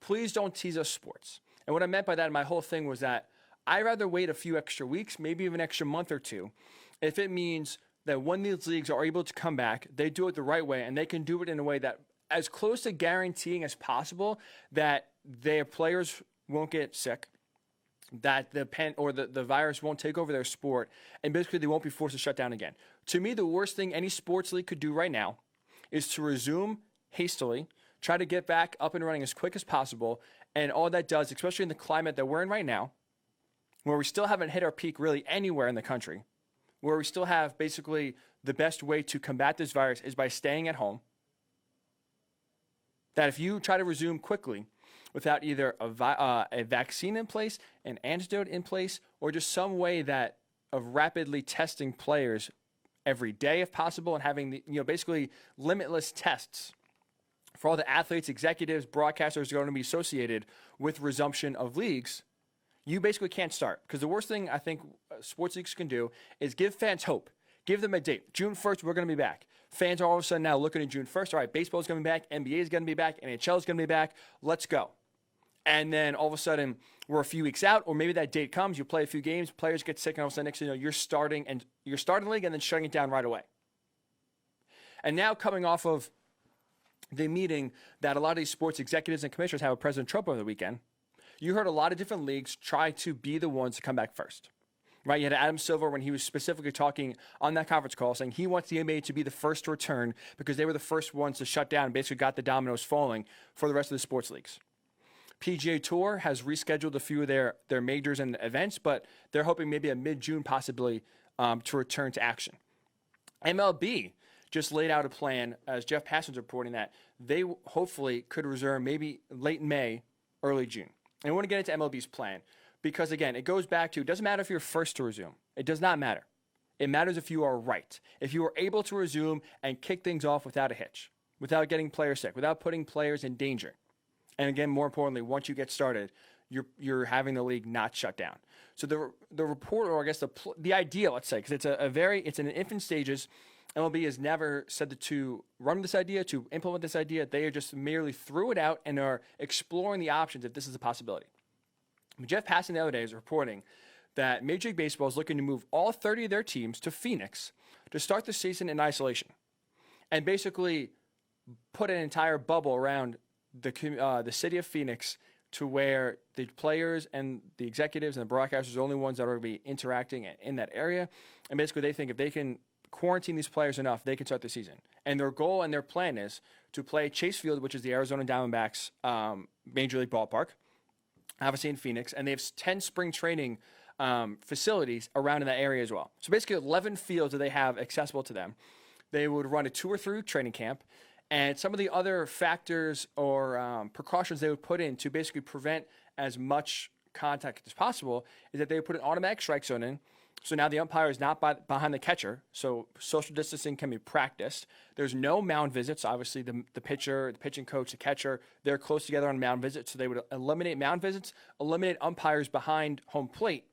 please don't tease us sports. And what I meant by that, my whole thing was that I'd rather wait a few extra weeks, maybe even an extra month or two, if it means that when these leagues are able to come back, they do it the right way, and they can do it in a way that as close to guaranteeing as possible that their players won't get sick, that the virus won't take over their sport, and basically they won't be forced to shut down again. To me, the worst thing any sports league could do right now is to resume hastily, try to get back up and running as quick as possible, and all that does, especially in the climate that we're in right now, where we still haven't hit our peak really anywhere in the country, where we still have basically the best way to combat this virus is by staying at home, that if you try to resume quickly without either a vaccine in place, an antidote in place, or just some way that of rapidly testing players every day if possible, and having basically limitless tests for all the athletes, executives, broadcasters who are going to be associated with resumption of leagues, you basically can't start. Because the worst thing I think sports leagues can do is give fans hope. Give them a date. June 1st, we're going to be back. Fans are all of a sudden now looking at June 1st. All right, baseball is going to be back. NBA is going to be back. NHL is going to be back. Let's go. And then all of a sudden, we're a few weeks out, or maybe that date comes. You play a few games, players get sick, and all of a sudden, next thing you know, you're starting the league and then shutting it down right away. And now coming off of the meeting that a lot of these sports executives and commissioners had with President Trump over the weekend, you heard a lot of different leagues try to be the ones to come back first. Right? You had Adam Silver when he was specifically talking on that conference call saying he wants the NBA to be the first to return because they were the first ones to shut down and basically got the dominoes falling for the rest of the sports leagues. PGA Tour has rescheduled a few of their majors and events, but they're hoping maybe a mid-June possibility to return to action. MLB just laid out a plan, as Jeff Passan's reporting, that they hopefully could resume maybe late May, early June. And I want to get into MLB's plan because, again, it goes back to it doesn't matter if you're first to resume. It does not matter. It matters if you are right. If you are able to resume and kick things off without a hitch, without getting players sick, without putting players in danger. And again, more importantly, once you get started, you're having the league not shut down. So the report, or I guess the idea, let's say, because it's in infant stages. MLB has never said to run this idea, to implement this idea. They are just merely threw it out and are exploring the options if this is a possibility. Jeff Passan the other day is reporting that Major League Baseball is looking to move all 30 of their teams to Phoenix to start the season in isolation and basically put an entire bubble around the city of Phoenix to where the players and the executives and the broadcasters are the only ones that are going to be interacting in that area. And basically they think if they can quarantine these players enough, they can start the season. And their goal and their plan is to play Chase Field, which is the Arizona Diamondbacks Major League ballpark, obviously in Phoenix. And they have 10 spring training facilities around in that area as well. So basically 11 fields that they have accessible to them. They would run a 2 or 3 training camp. And some of the other factors or precautions they would put in to basically prevent as much contact as possible is that they would put an automatic strike zone in. So now the umpire is not behind the catcher, so social distancing can be practiced. There's no mound visits. Obviously, the pitcher, the pitching coach, the catcher, they're close together on mound visits, so they would eliminate mound visits, eliminate umpires behind home plate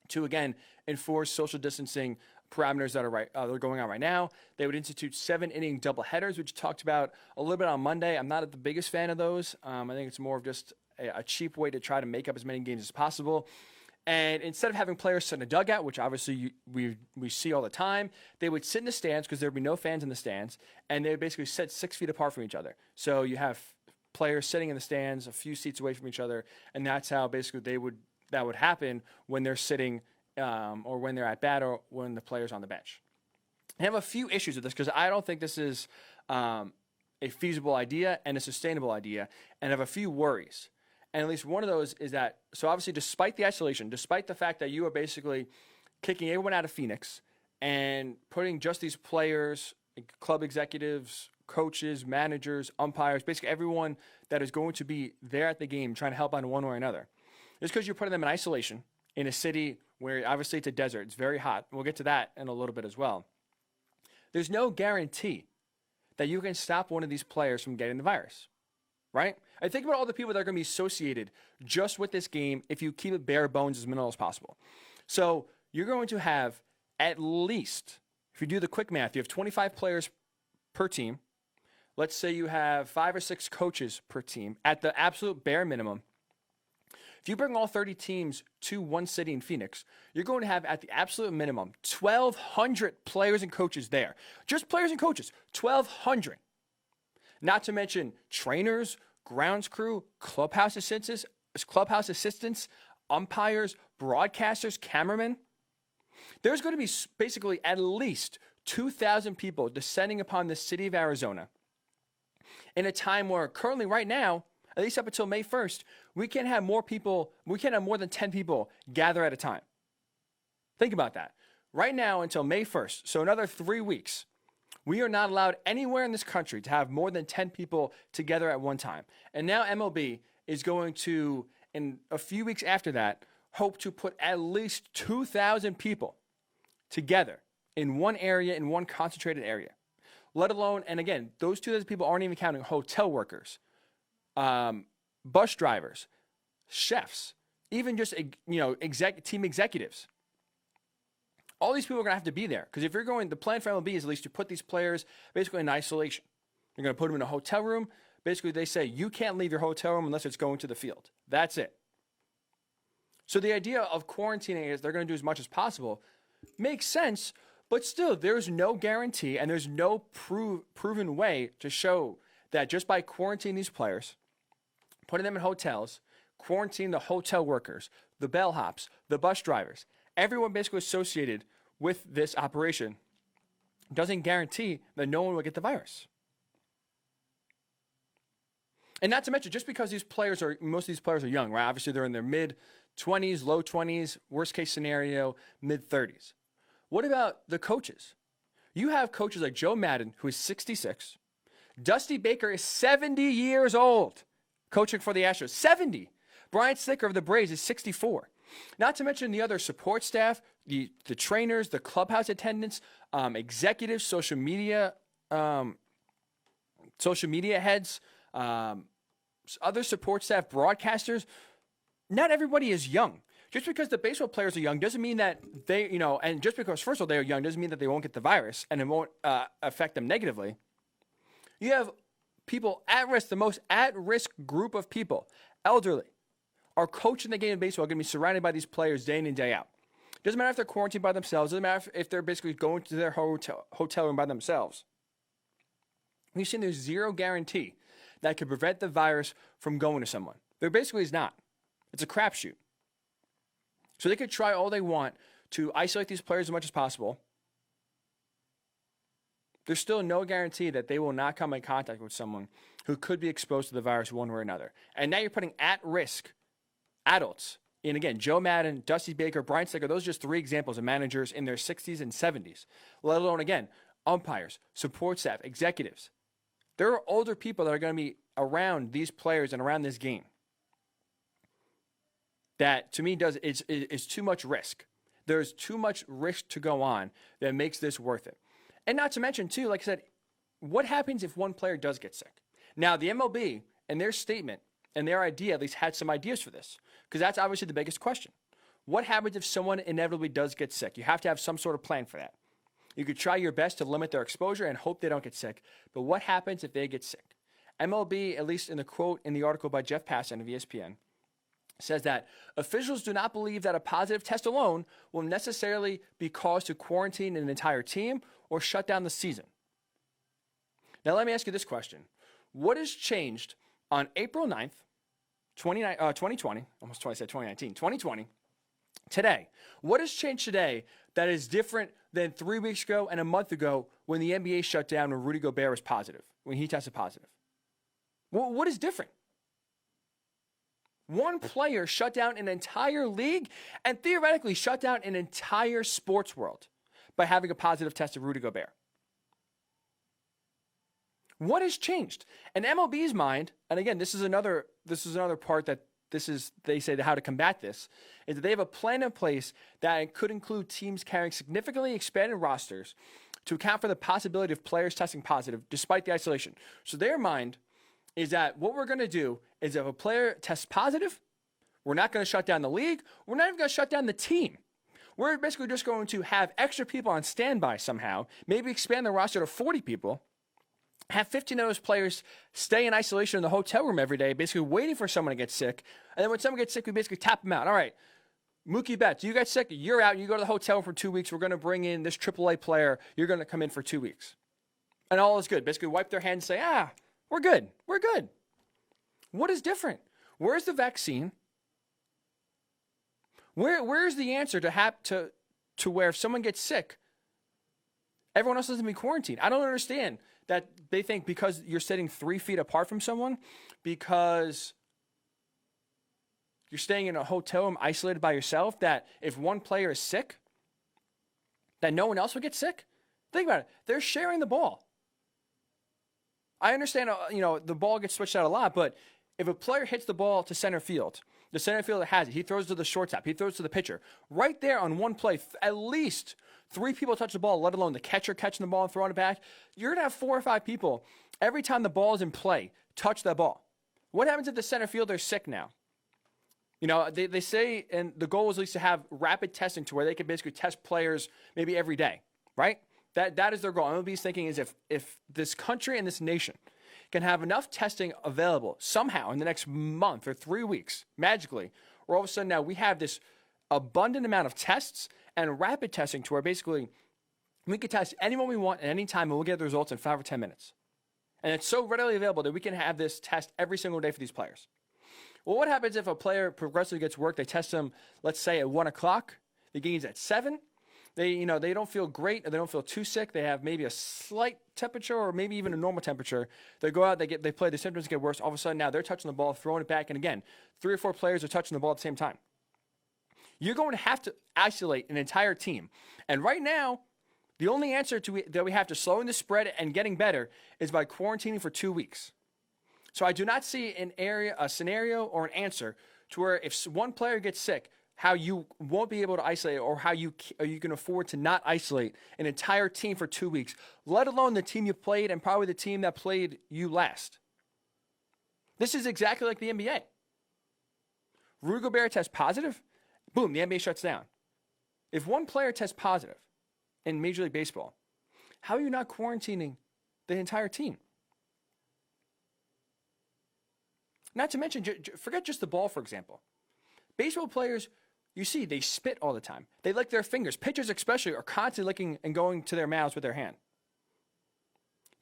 to, again, enforce social distancing parameters that are going on right now. They would institute 7-inning doubleheaders, which we talked about a little bit on Monday. I'm not the biggest fan of those. I think it's more of just a cheap way to try to make up as many games as possible. And instead of having players sit in a dugout, which obviously we see all the time, they would sit in the stands because there would be no fans in the stands, and they would basically sit 6 feet apart from each other. So you have players sitting in the stands a few seats away from each other, and that's how basically that would happen when they're sitting or when they're at bat or when the player's on the bench. I have a few issues with this because I don't think this is a feasible idea and a sustainable idea, and I have a few worries. And at least one of those is that, so obviously despite the isolation, despite the fact that you are basically kicking everyone out of Phoenix and putting just these players, club executives, coaches, managers, umpires, basically everyone that is going to be there at the game trying to help out in one way or another, just because you're putting them in isolation in a city where obviously it's a desert, it's very hot. We'll get to that in a little bit as well. There's no guarantee that you can stop one of these players from getting the virus. Right? I think about all the people that are going to be associated just with this game if you keep it bare bones as minimal as possible. So you're going to have at least, if you do the quick math, you have 25 players per team. let's say you have 5 or 6 coaches per team at the absolute bare minimum. If you bring all 30 teams to one city in Phoenix, you're going to have at the absolute minimum 1,200 players and coaches there. Just players and coaches, 1,200. Not to mention trainers, grounds crew, clubhouse assistants, umpires, broadcasters, cameramen. There's going to be basically at least 2,000 people descending upon the city of Arizona in a time where currently right now, at least up until May 1st, we can't have more than 10 people gather at a time. Think about that. Right now until May 1st, so another 3 weeks, we are not allowed anywhere in this country to have more than 10 people together at one time. And now MLB is going to, in a few weeks after that, hope to put at least 2,000 people together in one area, in one concentrated area. Let alone, and again, those 2,000 people aren't even counting hotel workers, bus drivers, chefs, even just team executives. All these people are going to have to be there because if you're going, the plan for MLB is at least to put these players basically in isolation. You're going to put them in a hotel room. Basically, they say you can't leave your hotel room unless it's going to the field. That's it. So the idea of quarantining is they're going to do as much as possible makes sense, but still, there's no guarantee and there's no proven way to show that just by quarantining these players, putting them in hotels, quarantining the hotel workers, the bellhops, the bus drivers, everyone basically associated with this operation doesn't guarantee that no one will get the virus. And not to mention, just because most of these players are young, right? Obviously, they're in their mid-20s, low 20s, worst case scenario, mid-30s. What about the coaches? You have coaches like Joe Maddon, who is 66. Dusty Baker is 70 years old, coaching for the Astros. 70. Brian Snitker of the Braves is 64. Not to mention the other support staff, the trainers, the clubhouse attendants, executives, social media heads, other support staff, broadcasters. Not everybody is young. Just because the baseball players are young doesn't mean that they, and just because, first of all, they are young doesn't mean that they won't get the virus and it won't affect them negatively. You have people at risk, the most at-risk group of people, elderly, are coaching the game of baseball, going to be surrounded by these players day in and day out. Doesn't matter if they're quarantined by themselves. Doesn't matter if they're basically going to their hotel room by themselves. We've seen there's zero guarantee that could prevent the virus from going to someone. There basically is not. It's a crapshoot. So they could try all they want to isolate these players as much as possible. There's still no guarantee that they will not come in contact with someone who could be exposed to the virus one way or another. And now you're putting at-risk adults in, again, Joe Maddon, Dusty Baker, Brian Snitker. Those are just 3 examples of managers in their 60s and 70s, let alone, again, umpires, support staff, executives. There are older people that are going to be around these players and around this game. That, to me, is too much risk. There's too much risk to go on that makes this worth it. And not to mention, too, like I said, what happens if one player does get sick? Now, the MLB, in their statement and their idea, at least had some ideas for this, because that's obviously the biggest question. What happens if someone inevitably does get sick? You have to have some sort of plan for that. You could try your best to limit their exposure and hope they don't get sick, but what happens if they get sick? MLB, at least in the quote in the article by Jeff Passan of ESPN, says that officials do not believe that a positive test alone will necessarily be cause to quarantine an entire team or shut down the season. Now, let me ask you this question. What has changed on April 9th, 2020, almost twice said 2019, 2020, today? What has changed today that is different than 3 weeks ago and a month ago when the NBA shut down when Rudy Gobert was positive, when he tested positive? What is different? One player shut down an entire league and theoretically shut down an entire sports world by having a positive test of Rudy Gobert. What has changed? In MLB's mind, and again, this is another part that they say how to combat this, is that they have a plan in place that could include teams carrying significantly expanded rosters to account for the possibility of players testing positive despite the isolation. So their mind is that what we're going to do is if a player tests positive, we're not going to shut down the league. We're not even going to shut down the team. We're basically just going to have extra people on standby somehow, maybe expand the roster to 40 people, have 15 of those players stay in isolation in the hotel room every day, basically waiting for someone to get sick. And then when someone gets sick, we basically tap them out. All right, Mookie Betts, you get sick, you're out. You go to the hotel for 2 weeks. We're going to bring in this AAA player. You're going to come in for 2 weeks. And all is good. Basically wipe their hands and say, we're good. We're good. What is different? Where's the vaccine? Where's the answer to where if someone gets sick, everyone else doesn't be quarantined? I don't understand that they think because you're sitting 3 feet apart from someone, because you're staying in a hotel room isolated by yourself, that if one player is sick, that no one else will get sick? Think about it. They're sharing the ball. I understand, the ball gets switched out a lot, but if a player hits the ball to center field, the center fielder has it. He throws to the shortstop. He throws to the pitcher. Right there on one play, at least 3 people touch the ball, let alone the catcher catching the ball and throwing it back. You're going to have 4 or 5 people every time the ball is in play touch that ball. What happens if the center fielder is sick now? They say, and the goal is at least to have rapid testing to where they can basically test players maybe every day, right? That is their goal. MLB's thinking is if this country and this nation can have enough testing available somehow in the next month or 3 weeks, magically, where all of a sudden now we have this abundant amount of tests and rapid testing to where basically we can test anyone we want at any time and we'll get the results in 5 or 10 minutes. And it's so readily available that we can have this test every single day for these players. Well, what happens if a player progressively gets work? They test them, let's say, at 1 o'clock. The game's at 7. They don't feel great, or they don't feel too sick. They have maybe a slight temperature, or maybe even a normal temperature. They go out, they play. The symptoms get worse. All of a sudden, now they're touching the ball, throwing it back, and again, 3 or 4 players are touching the ball at the same time. You're going to have to isolate an entire team, and right now, the only answer that we have to slowing the spread and getting better is by quarantining for 2 weeks. So I do not see a scenario, or an answer to where if one player gets sick, how you won't be able to isolate, or how you can afford to not isolate an entire team for 2 weeks, let alone the team you played and probably the team that played you last. This is exactly like the NBA. Rudy Gobert tests positive, boom, the NBA shuts down. If one player tests positive in Major League Baseball, how are you not quarantining the entire team? Not to mention, forget just the ball, for example. Baseball players, you see, they spit all the time. They lick their fingers. Pitchers especially are constantly licking and going to their mouths with their hand.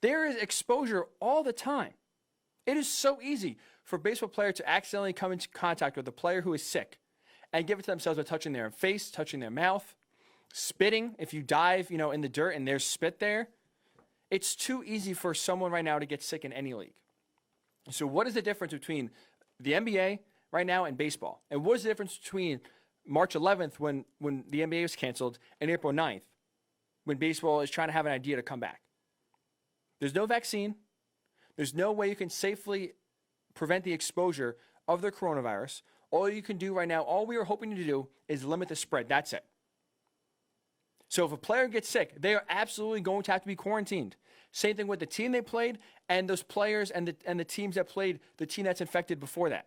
There is exposure all the time. It is so easy for a baseball player to accidentally come into contact with a player who is sick and give it to themselves by touching their face, touching their mouth, spitting. If you dive, in the dirt and there's spit there, it's too easy for someone right now to get sick in any league. So what is the difference between the NBA right now and baseball? And what is the difference between March 11th when the NBA was canceled and April 9th when baseball is trying to have an idea to come back? There's no vaccine. There's no way you can safely prevent the exposure of the coronavirus. All you can do right now, all we are hoping to do is limit the spread. That's it. So if a player gets sick, they are absolutely going to have to be quarantined. Same thing with the team they played and those players and the teams that played the team that's infected before that.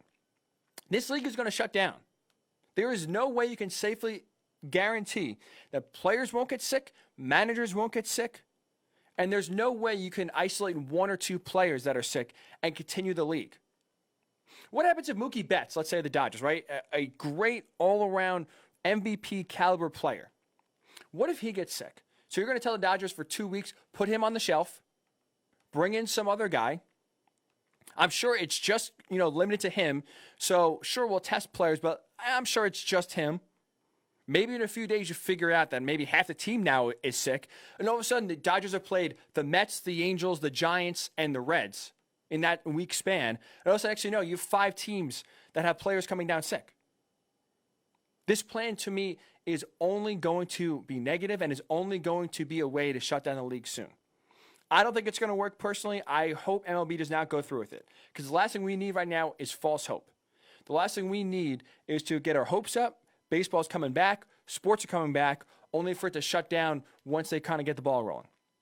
This league is going to shut down. There is no way you can safely guarantee that players won't get sick, managers won't get sick, and there's no way you can isolate 1 or 2 players that are sick and continue the league. What happens if Mookie Betts, let's say the Dodgers, right? A great all-around MVP caliber player. What if he gets sick? So you're going to tell the Dodgers for 2 weeks, put him on the shelf, bring in some other guy. I'm sure it's just, limited to him. So sure, we'll test players, but I'm sure it's just him. Maybe in a few days you figure out that maybe half the team now is sick. And all of a sudden the Dodgers have played the Mets, the Angels, the Giants, and the Reds in that week span. And also, actually, you have 5 teams that have players coming down sick. This plan, to me, is only going to be negative and is only going to be a way to shut down the league soon. I don't think it's going to work personally. I hope MLB does not go through with it, because the last thing we need right now is false hope. The last thing we need is to get our hopes up. Baseball's coming back. Sports are coming back, only for it to shut down once they kind of get the ball rolling.